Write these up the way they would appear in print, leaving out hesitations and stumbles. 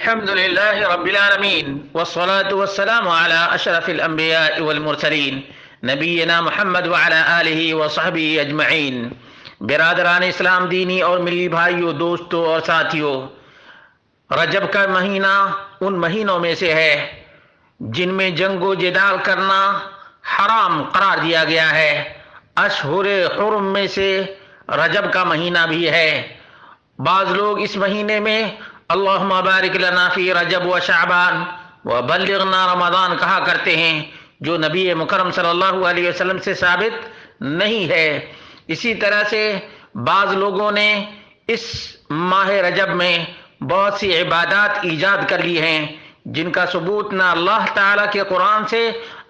الحمد لله رب العالمين والصلاة والسلام على أشرف الأنبياء والمرسلين نبینا محمد وعلى آلہ وصحبہ اجمعین۔ برادران اسلام، دینی اور ملی بھائیوں، دوستوں اور ساتھیوں، رجب کا مہینہ ان مہینوں میں سے ہے جن میں جنگ و جدال کرنا حرام قرار دیا گیا ہے۔ اشہر حرم میں سے رجب کا مہینہ بھی ہے۔ بعض لوگ اس مہینے میں اللہم بارک لنا فی رجب و شعبان و بلغنا رمضان کہا کرتے ہیں، جو نبی مکرم صلی اللہ علیہ وسلم سے ثابت نہیں ہے۔ اسی طرح سے بعض لوگوں نے اس ماہ رجب میں بہت سی عبادات ایجاد کر لی ہیں جن کا ثبوت نہ اللہ تعالیٰ کے قرآن سے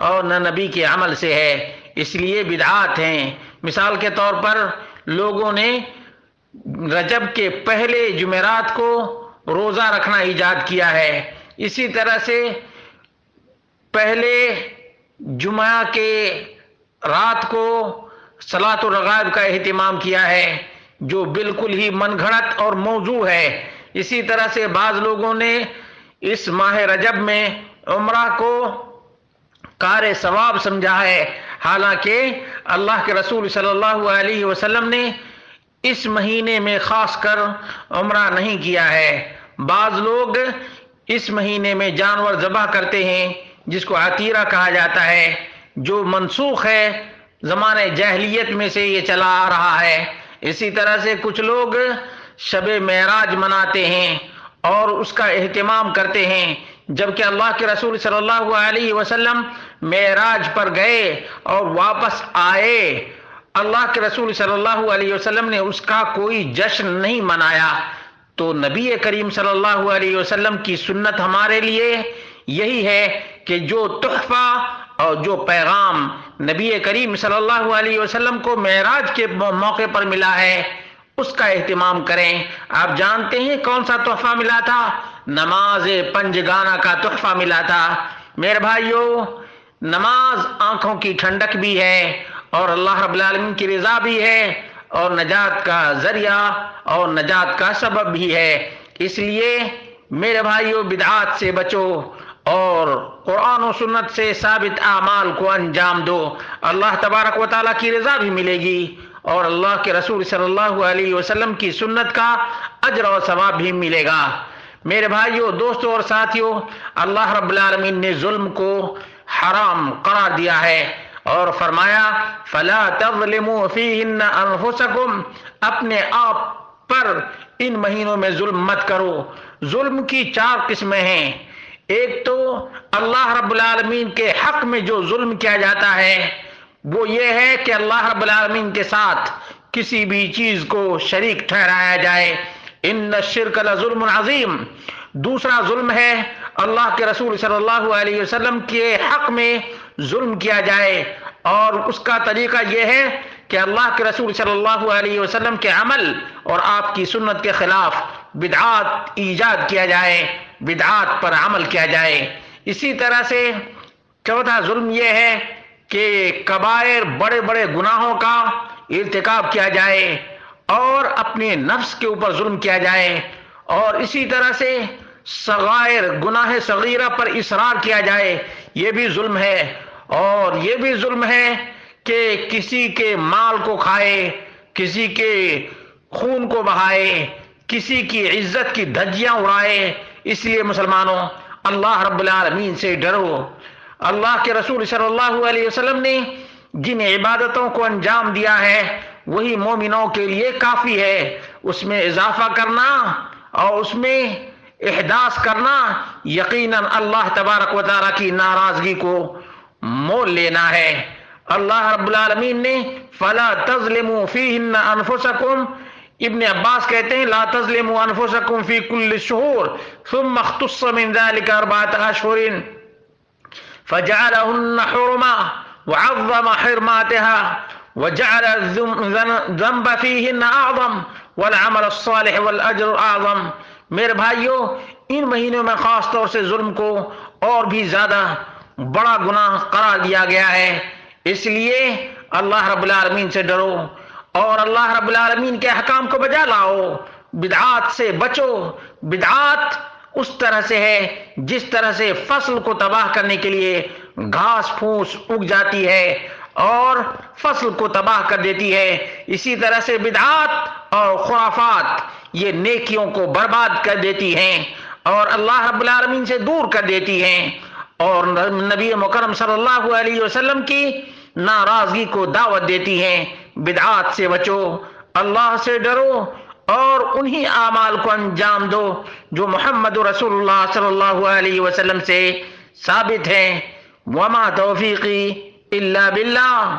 اور نہ نبی کے عمل سے ہے، اس لیے بدعات ہیں۔ مثال کے طور پر لوگوں نے رجب کے پہلے جمعرات کو روزہ رکھنا ایجاد کیا ہے، اسی طرح سے پہلے جمعہ کے رات کو صلاۃ الرغائب کا اہتمام کیا ہے، جو بالکل ہی من گھڑت اور موضوع ہے۔ اسی طرح سے بعض لوگوں نے اس ماہ رجب میں عمرہ کو کار ثواب سمجھا ہے، حالانکہ اللہ کے رسول صلی اللہ علیہ وسلم نے اس مہینے میں خاص کر عمرہ نہیں کیا ہے۔ بعض لوگ اس مہینے میں جانور ذبح کرتے ہیں جس کو عتیرہ کہا جاتا ہے، جو منسوخ ہے، زمانہ جاہلیت میں سے یہ چلا آ رہا ہے۔ اسی طرح سے کچھ لوگ شب معراج مناتے ہیں اور اس کا اہتمام کرتے ہیں، جبکہ اللہ کے رسول صلی اللہ علیہ وسلم معراج پر گئے اور واپس آئے۔ اللہ کے رسول صلی اللہ علیہ وسلم نے اس کا کوئی جشن نہیں منایا۔ تو نبی کریم صلی اللہ علیہ وسلم کی سنت ہمارے لیے یہی ہے کہ جو تحفہ اور جو پیغام نبی کریم صلی اللہ علیہ وسلم کو معراج کے موقع پر ملا ہے اس کا اہتمام کریں۔ آپ جانتے ہیں کون سا تحفہ ملا تھا؟ نماز پنجگانہ کا تحفہ ملا تھا۔ میرے بھائیوں، نماز آنکھوں کی ٹھنڈک بھی ہے اور اللہ رب العالمین کی رضا بھی ہے اور نجات کا ذریعہ اور نجات کا سبب بھی ہے۔ اس لیے میرے بھائیوں، بدعات سے بچو اور قرآن و سنت سے ثابت اعمال کو انجام دو۔ اللہ تبارک و تعالیٰ کی رضا بھی ملے گی اور اللہ کے رسول صلی اللہ علیہ وسلم کی سنت کا اجر و ثواب بھی ملے گا۔ میرے بھائیوں، دوستوں اور ساتھیوں، اللہ رب العالمین نے ظلم کو حرام قرار دیا ہے اور فرمایا فَلَا تَظْلِمُوا فِيهِنَّ أَنفُسَكُمْ، اپنے آپ پر ان مہینوں میں ظلم مت کرو۔ ظلم کی 4 قسمیں ہیں۔ ایک تو اللہ رب العالمین کے حق میں جو ظلم کیا جاتا ہے وہ یہ ہے کہ اللہ رب العالمین کے ساتھ کسی بھی چیز کو شریک ٹھہرایا جائے، ان الشرک لظلم عظیم۔ دوسرا ظلم ہے اللہ کے رسول صلی اللہ علیہ وسلم کے حق میں ظلم کیا جائے، اور اس کا طریقہ یہ ہے کہ اللہ کے رسول صلی اللہ علیہ وسلم کے عمل اور آپ کی سنت کے خلاف بدعات ایجاد کیا جائے، بدعات پر عمل کیا جائے۔ اسی طرح سے چوتھا ظلم یہ ہے کہ کبائر، بڑے بڑے گناہوں کا ارتکاب کیا جائے اور اپنے نفس کے اوپر ظلم کیا جائے، اور اسی طرح سے صغائر، گناہ صغیرہ پر اصرار کیا جائے، یہ بھی ظلم ہے۔ اور یہ بھی ظلم ہے کہ کسی کے مال کو کھائے، کسی کے خون کو بہائے، کسی کی عزت کی دھجیاں اڑائے۔ اس لیے مسلمانوں، اللہ رب العالمین سے ڈرو۔ اللہ کے رسول صلی اللہ علیہ وسلم نے جن عبادتوں کو انجام دیا ہے وہی مومنوں کے لیے کافی ہے۔ اس میں اضافہ کرنا اور اس میں احداث کرنا یقیناً اللہ تبارک و تعالیٰ کی ناراضگی کو مول لینا ہے۔ اللہ رب العالمین نے فَلَا تَظْلِمُوا فِيهِنَّ أَنفُسَكُمْ، ابن عباس کہتے ہیں لا تظلموا انفسکم فی کل الشہور ثم اختص من ذلك 4 اشہر فجعلهن حرما وعظم حرماتها وجعل الذنب فيهن اعظم والعمل الصالح والاجر اعظم۔ میرے بھائیوں، ان مہینوں میں خاص طور سے ظلم کو اور بھی زیادہ بڑا گناہ قرار دیا گیا ہے، اس لیے اللہ رب العالمین سے ڈرو اور اللہ رب العالمین کے احکام کو بجا لاؤ، بدعات سے بچو۔ بدعات اس طرح سے ہے جس طرح سے فصل کو تباہ کرنے کے لیے گھاس پھوس اگ جاتی ہے اور فصل کو تباہ کر دیتی ہے، اسی طرح سے بدعات اور خرافات یہ نیکیوں کو برباد کر دیتی ہیں اور اللہ رب العالمین سے دور کر دیتی ہیں، اور نبی مکرم صلی اللہ علیہ وسلم کی ناراضگی کو دعوت دیتی ہیں۔ بدعات سے بچو، اللہ سے ڈرو اور انہی اعمال کو انجام دو جو محمد رسول اللہ صلی اللہ علیہ وسلم سے ثابت ہیں۔ وما توفیقی الا باللہ۔